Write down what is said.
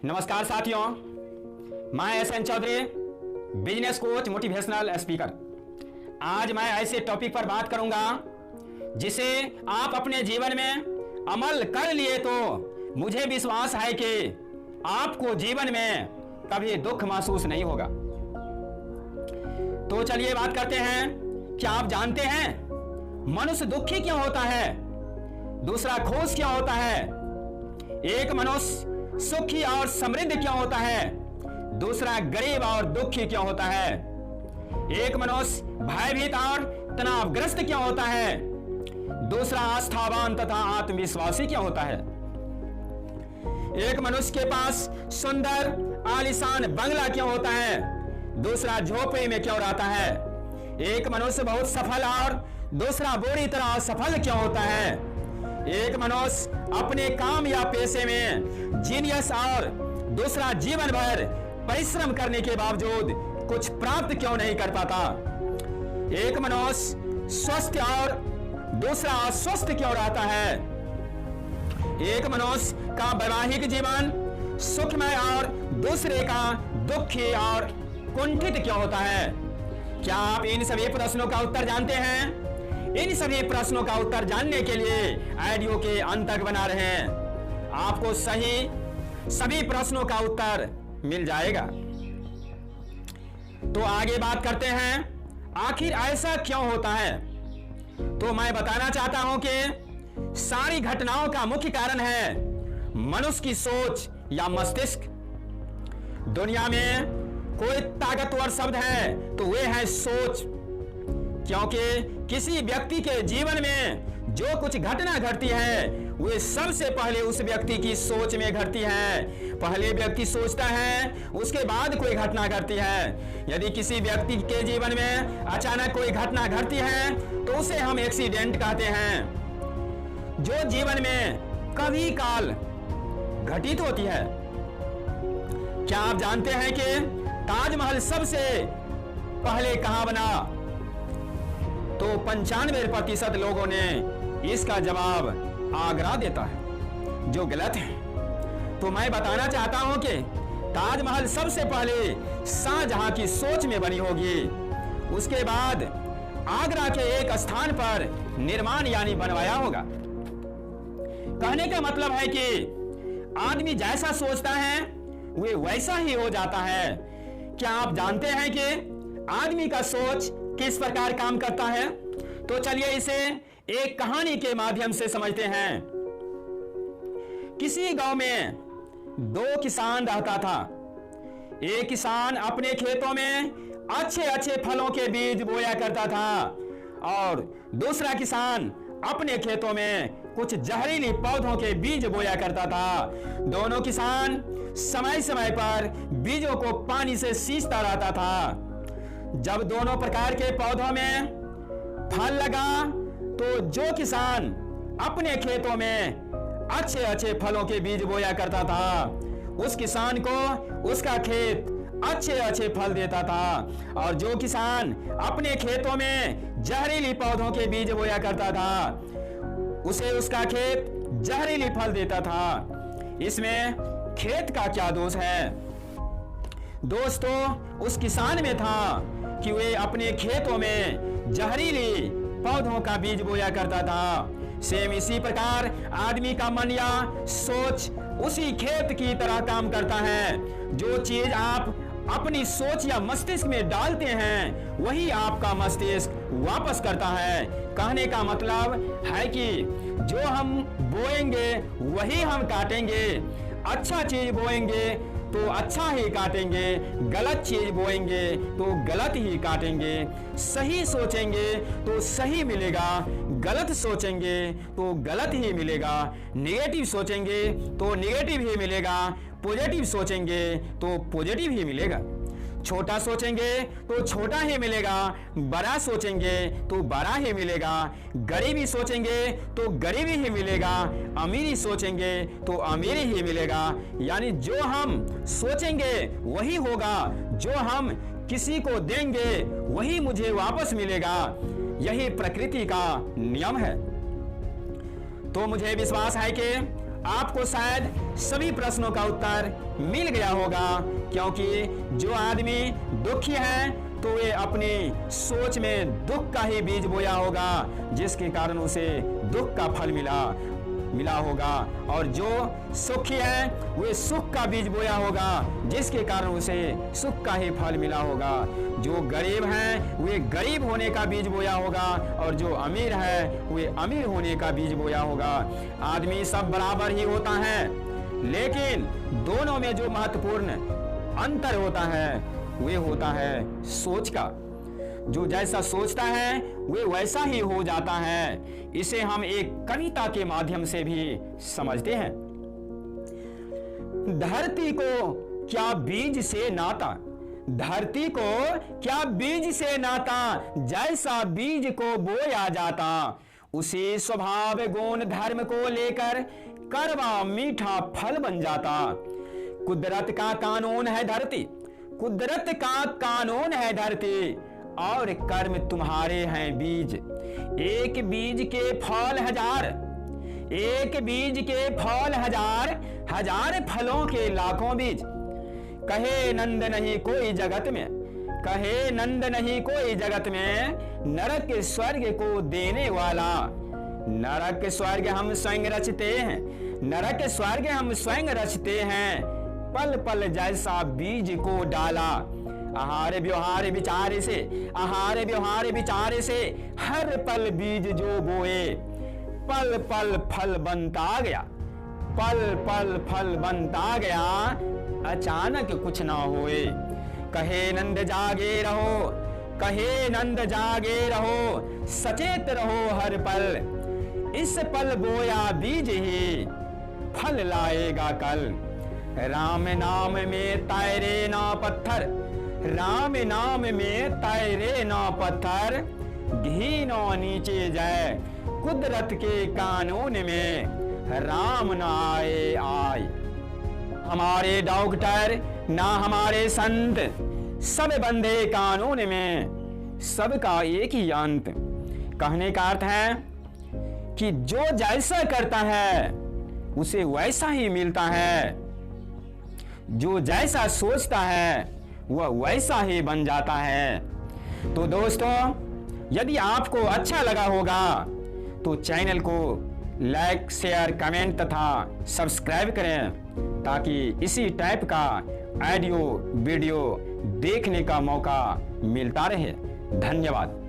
नमस्कार साथियों, मैं S N. Chaudhary, business coach, motivational speaker. आज मैं ऐसे टॉपिक पर बात करूंगा जिसे आप अपने जीवन में अमल कर लिए तो मुझे विश्वास है कि आपको जीवन में कभी दुख महसूस नहीं होगा। तो चलिए बात करते हैं। क्या आप जानते हैं मनुष्य दुखी क्यों होता है, दूसरा खुश क्यों होता है? एक मनुष्य सुखी और समृद्ध क्यों होता है, दूसरा गरीब और दुखी क्यों होता है? एक मनुष्य भयभीत और तनावग्रस्त क्यों होता है, दूसरा आस्थावान तथा आत्मविश्वासी क्यों होता है? एक मनुष्य के पास सुंदर आलीशान बंगला क्यों होता है, दूसरा झोपड़ी में क्यों रहता है? एक मनुष्य बहुत सफल और दूसरा बुरी तरह असफल क्यों होता है? एक मनुष्य अपने काम या पेशे में जीनियस और दूसरा जीवन भर परिश्रम करने के बावजूद कुछ प्राप्त क्यों नहीं कर पाता? एक मनुष्य स्वस्थ और दूसरा अस्वस्थ क्यों रहता है? एक मनुष्य का वैवाहिक जीवन सुखमय और दूसरे का दुखी और कुंठित क्यों होता है? क्या आप इन सभी प्रश्नों का उत्तर जानते हैं? इन सभी प्रश्नों का उत्तर जानने के लिए ऑडियो के अंत तक बना रहें। आपको सभी प्रश्नों का उत्तर मिल जाएगा। तो आगे बात करते हैं, आखिर ऐसा क्यों होता है? तो मैं बताना चाहता हूं कि सारी घटनाओं का मुख्य कारण है मनुष्य की सोच या मस्तिष्क। दुनिया में कोई ताकतवर शब्द है तो वे है सोच, क्योंकि किसी व्यक्ति के जीवन में जो कुछ घटना घटती है वे सबसे पहले उस व्यक्ति की सोच में घटती है। पहले व्यक्ति सोचता है, उसके बाद कोई घटना घटती है। यदि किसी व्यक्ति के जीवन में अचानक कोई घटना घटती है तो उसे हम एक्सीडेंट कहते हैं, जो जीवन में कभी काल घटित होती है। क्या आप जानते हैं कि ताजमहल सबसे पहले कहां बना? तो 95% लोगों ने इसका जवाब आगरा देता है, जो गलत है। तो मैं बताना चाहता हूं कि ताजमहल सबसे पहले शाहजहां की सोच में बनी होगी, उसके बाद आगरा के एक स्थान पर निर्माण यानी बनवाया होगा। कहने का मतलब है कि आदमी जैसा सोचता है वे वैसा ही हो जाता है। क्या आप जानते हैं कि आदमी का सोच किस प्रकार काम करता है? तो चलिए इसे एक कहानी के माध्यम से समझते हैं। किसी गांव में दो किसान रहता था। एक किसान अपने खेतों में अच्छे अच्छे फलों के बीज बोया करता था और दूसरा किसान अपने खेतों में कुछ जहरीली पौधों के बीज बोया करता था। दोनों किसान समय समय पर बीजों को पानी से सींचता रहता था। जब दोनों प्रकार के पौधों में फल लगा तो जो किसान अपने खेतों में अच्छे अच्छे फलों के बीज बोया करता था, उस किसान को उसका खेत अच्छे अच्छे फल देता था, और जो किसान अपने खेतों में जहरीली पौधों के बीज बोया करता था उसे उसका खेत जहरीली फल देता था। इसमें खेत का क्या दोष है? दोस्तों, उस किसान में था कि वे अपने खेतों में जहरीली पौधों का बीज बोया करता था। सेम इसी प्रकार आदमी का मन या सोच उसी खेत की तरह काम करता है। जो चीज आप अपनी सोच या मस्तिष्क में डालते हैं वही आपका मस्तिष्क वापस करता है। कहने का मतलब है कि जो हम बोएंगे वही हम काटेंगे। अच्छा चीज बोएंगे तो अच्छा ही काटेंगे, गलत चीज बोएंगे तो गलत ही काटेंगे। सही सोचेंगे तो सही मिलेगा, गलत सोचेंगे तो गलत ही मिलेगा। नेगेटिव सोचेंगे तो नेगेटिव ही मिलेगा, पॉजिटिव सोचेंगे तो पॉजिटिव ही मिलेगा। छोटा सोचेंगे तो छोटा ही मिलेगा, बड़ा सोचेंगे तो बड़ा ही मिलेगा। गरीबी सोचेंगे तो गरीबी ही मिलेगा, अमीरी सोचेंगे तो अमीरी ही मिलेगा। यानी जो हम सोचेंगे वही होगा, जो हम किसी को देंगे वही मुझे वापस मिलेगा। यही प्रकृति का नियम है। तो मुझे विश्वास है कि आपको शायद सभी प्रश्नों का उत्तर मिल गया होगा, क्योंकि जो आदमी दुखी है तो वे अपनी सोच में दुख का ही बीज बोया होगा, जिसके कारण उसे दुख का फल मिला होगा। और जो सुखी है वे सुख का बीज बोया होगा, जिसके कारण उसे सुख का ही फल मिला होगा। जो गरीब हैं वे गरीब होने का बीज बोया होगा, और जो अमीर है वे अमीर होने का बीज बोया होगा। आदमी सब बराबर ही होता है, लेकिन दोनों में जो महत्वपूर्ण अंतर होता है वे होता है सोच का। जो जैसा सोचता है वे वैसा ही हो जाता है। इसे हम एक कविता के माध्यम से भी समझते हैं। धरती को क्या बीज से नाता, धरती को क्या बीज से नाता, जैसा बीज को बोया जाता, उसी स्वभाव गुण धर्म को लेकर कड़वा मीठा फल बन जाता। कुदरत का कानून है धरती, कुदरत का कानून है धरती, और कर्म तुम्हारे हैं बीज। एक बीज के फल हजार, एक बीज के फल हजार, हजार फलों के लाखों बीज। कहे नंद नहीं कोई जगत में, कहे नंद नहीं कोई जगत में, नरक स्वर्ग को देने वाला। नरक स्वर्ग हम स्वयं रचते हैं, नरक स्वर्ग हम स्वयं रचते हैं। पल पल जैसा बीज को डाला, आहार व्यवहार विचार से, आहार व्यवहार विचार से, हर पल बीज जो बोए, पल पल फल बनता गया, पल पल फल बनता गया, अचानक कुछ ना होए। कहे नंद जागे रहो, कहे नंद जागे रहो, सचेत रहो हर पल, इस पल बोया बीज ही फल लाएगा कल। राम नाम में तैरे ना पत्थर, राम नाम में तैरे ना पत्थर, घी ना नीचे जाए, कुदरत के कानून में राम ना आए। हमारे डॉक्टर ना हमारे संत, सब बंधे कानून में, सबका एक ही अंत। कहने का अर्थ है कि जो जैसा करता है उसे वैसा ही मिलता है, जो जैसा सोचता है वह वैसा ही बन जाता है। तो दोस्तों, यदि आपको अच्छा लगा होगा तो चैनल को लाइक, शेयर, कमेंट तथा सब्सक्राइब करें, ताकि इसी टाइप का ऑडियो वीडियो देखने का मौका मिलता रहे। धन्यवाद।